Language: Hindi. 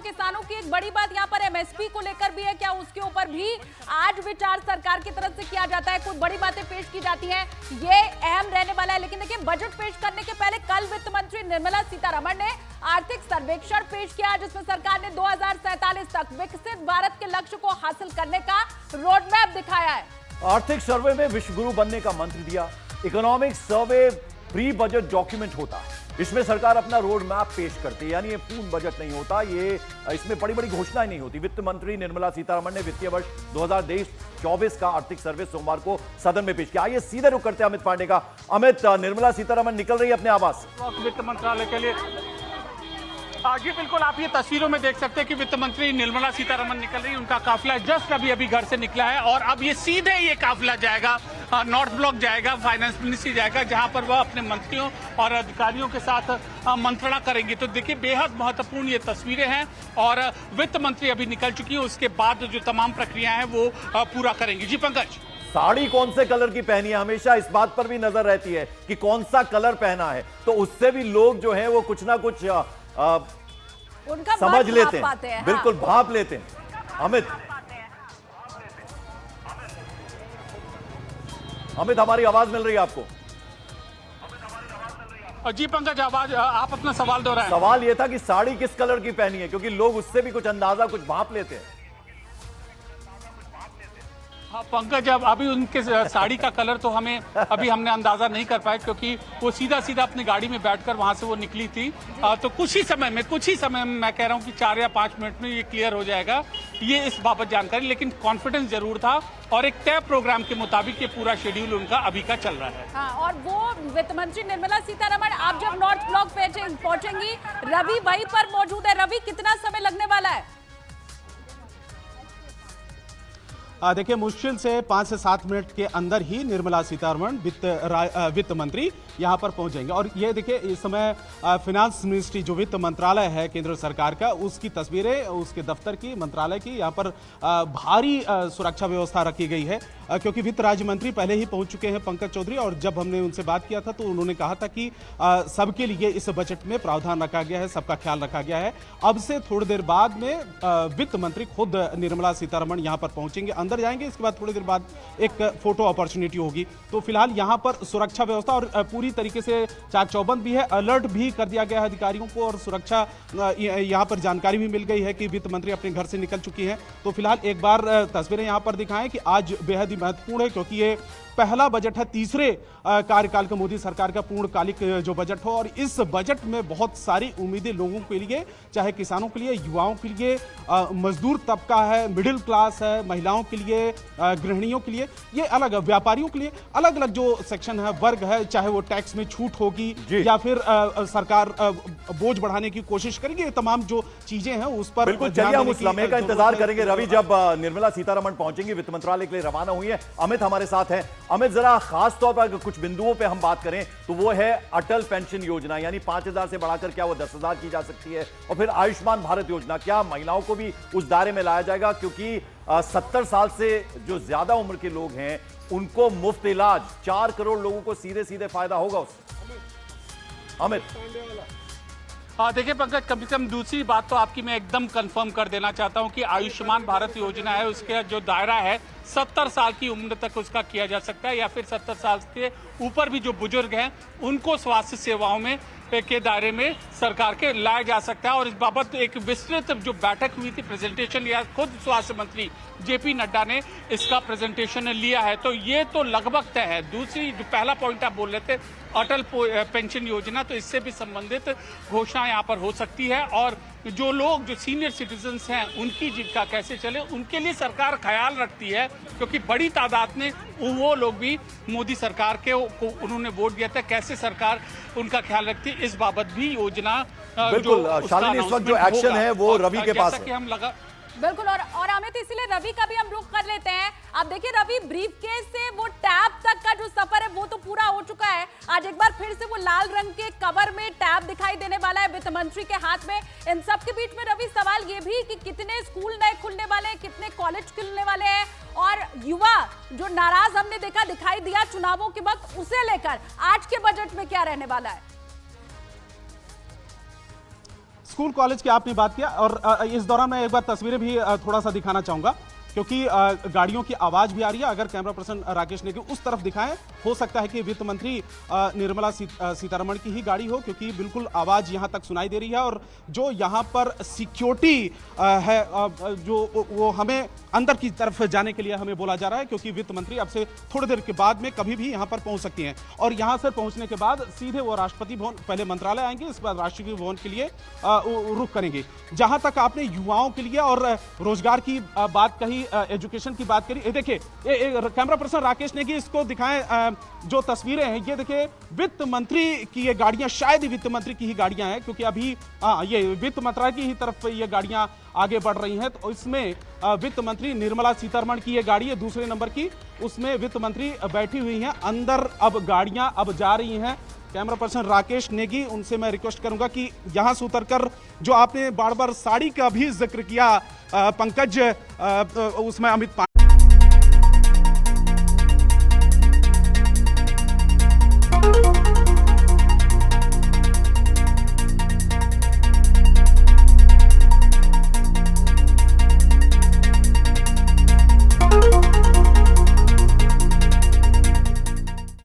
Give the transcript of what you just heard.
किसानों की एक बड़ी बात यहाँ पर एमएसपी को लेकर भी है, क्या उसके ऊपर भी आज विचार सरकार की तरफ से किया जाता है? कुछ बड़ी बातें पेश की जाती हैं, ये अहम रहने वाला है। लेकिन देखिए, बजट पेश करने के पहले कल वित्त मंत्री निर्मला सीतारमण ने आर्थिक सर्वेक्षण पेश किया, जिसमें सरकार ने 2047 तक विकसित भारत के लक्ष्य को हासिल करने का रोड मैप दिखाया है। आर्थिक सर्वे में विश्वगुरु बनने का मंत्र दिया। Economic survey pre budget document होता है, इसमें सरकार अपना रोड मैप पेश करती है, यानी ये पूर्ण बजट नहीं होता, ये इसमें बड़ी बड़ी घोषणाएं नहीं होती। वित्त मंत्री निर्मला सीतारमण ने वित्तीय वर्ष 2023-24 का आर्थिक सर्वे सोमवार को सदन में पेश किया। आइए सीधे रुख करते हैं अमित पांडे का। अमित, निर्मला सीतारमण निकल रही है अपने आवास से वित्त मंत्रालय के लिए। जी बिल्कुल, आप ये तस्वीरों में देख सकते हैं कि वित्त मंत्री निर्मला सीतारमण निकल रही है। उनका काफिला जस्ट अभी घर से निकला है और अब ये सीधे ये काफिला जाएगा नॉर्थ ब्लॉक जाएगा, फाइनेंस मिनिस्ट्री जाएगा, जहां पर वह अपने मंत्रियों और अधिकारियों के साथ मंत्रणा करेंगे। तो देखिए, बेहद महत्वपूर्ण ये तस्वीरें हैं और वित्त मंत्री अभी निकल चुकी है। उसके बाद जो तमाम प्रक्रिया है वो पूरा करेंगी। जी पंकज, साड़ी कौन से कलर की पहनी है, हमेशा इस बात पर भी नजर रहती है कि कौन सा कलर पहना है, तो उससे भी लोग जो है वो कुछ ना कुछ उनका समझ लेते हैं, बिल्कुल भाप लेते हैं। अमित, हमारी आवाज मिल रही है आपको? जी पंकज, आवाज आप अपना सवाल दोहराएं। सवाल यह था कि साड़ी किस कलर की पहनी है, क्योंकि लोग उससे भी कुछ अंदाजा, कुछ भाप लेते हैं। हाँ पंकज, अब अभी उनके साड़ी का कलर तो हमने अंदाजा नहीं कर पाया, क्योंकि वो सीधा अपनी गाड़ी में बैठकर वहां से वो निकली थी। तो कुछ ही समय में मैं कह रहा हूँ कि 4 या 5 मिनट में ये क्लियर हो जाएगा ये इस बाबत जानकारी। लेकिन कॉन्फिडेंस जरूर था और एक तय प्रोग्राम के मुताबिक ये पूरा शेड्यूल उनका अभी का चल रहा है। हाँ, और वो वित्त मंत्री निर्मला सीतारमण आप जब नॉर्थ ब्लॉक पे पहुंचेंगी, रवि वहीं पर मौजूद है। रवि, कितना समय लगने वाला है? देखिए, मुश्किल से 5 से 7 मिनट के अंदर ही निर्मला सीतारमण वित्त मंत्री यहां पर पहुंच जाएंगे। और ये देखिए, इस समय फिनांस मिनिस्ट्री जो वित्त मंत्रालय है केंद्र सरकार का, उसकी तस्वीरें, उसके दफ्तर की, मंत्रालय की, यहां पर भारी सुरक्षा व्यवस्था रखी गई है, क्योंकि वित्त राज्य मंत्री पहले ही पहुंच चुके हैं, पंकज चौधरी। और जब हमने उनसे बात किया था तो उन्होंने कहा था कि सबके लिए इस बजट में प्रावधान रखा गया है, सबका ख्याल रखा गया है। अब से थोड़ी देर बाद में वित्त मंत्री खुद निर्मला सीतारमण यहां पर पहुंचेंगे, अंदर जाएंगे। इसके बाद थोड़ी देर बाद एक फोटो अपॉर्चुनिटी होगी। तो फिलहाल यहां पर सुरक्षा व्यवस्था और पूरी तरीके से चाक चौबंद भी है, अलर्ट भी कर दिया गया है अधिकारियों को, और सुरक्षा यहां पर जानकारी भी मिल गई है कि वित्त मंत्री अपने घर से निकल चुकी हैं। तो फिलहाल एक बार तस्वीरें यहां पर दिखाएं कि आज बेहद ही महत्वपूर्ण है, क्योंकि ये पहला बजट है तीसरे कार्यकाल का मोदी सरकार का पूर्णकालिक जो बजट हो। और इस बजट में बहुत सारी उम्मीदें लोगों के लिए, चाहे किसानों के लिए, युवाओं के लिए, मजदूर तबका है, मिडिल क्लास है, महिलाओं के लिए, गृहिणियों के लिए, ये अलग, व्यापारियों के लिए अलग अलग जो सेक्शन है, वर्ग है, चाहे वो टैक्स में छूट होगी या फिर सरकार बोझ बढ़ाने की कोशिश करेगी, ये तमाम जो चीजें हैं उस पर बिल्कुल। चलिए, हम उस लम्हे का इंतजार करेंगे रवि, जब निर्मला सीतारमण पहुंचेंगी, वित्त मंत्रालय के लिए रवाना हुई है। अमित हमारे साथ हैं। अमित, जरा खास तौर पर कुछ बिंदुओं पे हम बात करें तो वो है अटल पेंशन योजना, यानी 5,000 से बढ़ाकर क्या वो 10,000 की जा सकती है, और फिर आयुष्मान भारत योजना, क्या महिलाओं को भी उस दायरे में लाया जाएगा, क्योंकि 70 साल से जो ज्यादा उम्र के लोग हैं उनको मुफ्त इलाज, 4 करोड़ लोगों को सीधे फायदा होगा उससे। अमित, देखिए पंकज, कम से कम दूसरी बात तो आपकी मैं एकदम कंफर्म कर देना चाहता हूं कि आयुष्मान भारत योजना है, उसका जो दायरा है 70 साल की उम्र तक उसका किया जा सकता है, या फिर 70 साल के ऊपर भी जो बुजुर्ग हैं उनको स्वास्थ्य सेवाओं में के दायरे में सरकार के लाया जा सकता है। और इस बाबत एक विस्तृत जो बैठक हुई थी, प्रेजेंटेशन लिया, खुद स्वास्थ्य मंत्री जेपी नड्डा ने इसका प्रेजेंटेशन लिया है। तो ये तो लगभग तय है। दूसरी जो पहला पॉइंट आप बोल रहे थे, अटल पेंशन योजना, तो इससे भी संबंधित घोषणा यहाँ पर हो सकती है। और जो लोग, जो सीनियर सिटीजन्स हैं, उनकी जीविका कैसे चले, उनके लिए सरकार ख्याल रखती है, क्योंकि बड़ी तादाद में वो लोग भी मोदी सरकार को उन्होंने वोट दिया था। कैसे सरकार उनका ख्याल रखती है, इस बाबत भी योजना बिल्कुल शालिनी, इस वक्त जो एक्शन है वो रवि के पास है। बिल्कुल। और अमित, इसीलिए रवि का भी हम रुख कर लेते हैं। आप देखिए, रवि, ब्रीफकेस से वो टैब तक का जो सफर है वो तो पूरा हो चुका है। आज एक बार फिर से वो लाल रंग के कवर में टैब दिखाई देने वाला है वित्त मंत्री के हाथ में। इन सब के बीच में रवि, सवाल ये भी कि कितने स्कूल नए खुलने वाले हैं, कितने कॉलेज खुलने वाले हैं, और युवा जो नाराज हमने देखा दिखाई दिया चुनावों के वक्त, उसे लेकर आज के बजट में क्या रहने वाला है? स्कूल कॉलेज की आपने बात किया और इस दौरान मैं एक बार तस्वीरें भी थोड़ा सा दिखाना चाहूंगा, क्योंकि गाड़ियों की आवाज भी आ रही है। अगर कैमरा पर्सन राकेश नेगी उस तरफ दिखाएं, हो सकता है कि वित्त मंत्री निर्मला सीतारमण की ही गाड़ी हो, क्योंकि बिल्कुल आवाज यहां तक सुनाई दे रही है। और जो यहां पर सिक्योरिटी है, जो वो हमें अंदर की तरफ जाने के लिए हमें बोला जा रहा है, क्योंकि वित्त मंत्री अब से थोड़ी देर के बाद में कभी भी यहां पर पहुंच सकती हैं। और यहां से पहुंचने के बाद सीधे वो राष्ट्रपति भवन, पहले मंत्रालय आएंगे, इस बाद राष्ट्रपति भवन के लिए रुख करेंगे। जहां तक आपने युवाओं के लिए और रोजगार की बात कही, एजुकेशन की बात करी, देखिए कैमरा पर्सन राकेश नेगी इसको दिखाएं। जो तस्वीरें हैं ये देखिए, वित्त मंत्री की ये गाड़ियां शायद ही वित्त मंत्री की ही गाड़ियां हैं, क्योंकि अभी ये वित्त मंत्रालय की ही तरफ ये गाड़ियां आगे बढ़ रही हैं। तो इसमें वित्त मंत्री निर्मला सीतारमण की ये गाड़ी है दूसरे नंबर की, उसमें वित्त मंत्री बैठी हुई हैं। अंदर अब गाड़ियां अब जा रही हैं। कैमरा पर्सन राकेश नेगी, उनसे मैं रिक्वेस्ट करूंगा कि यहां से उतरकर, जो आपने बार बार साड़ी का भी जिक्र किया पंकज, उसमें अमित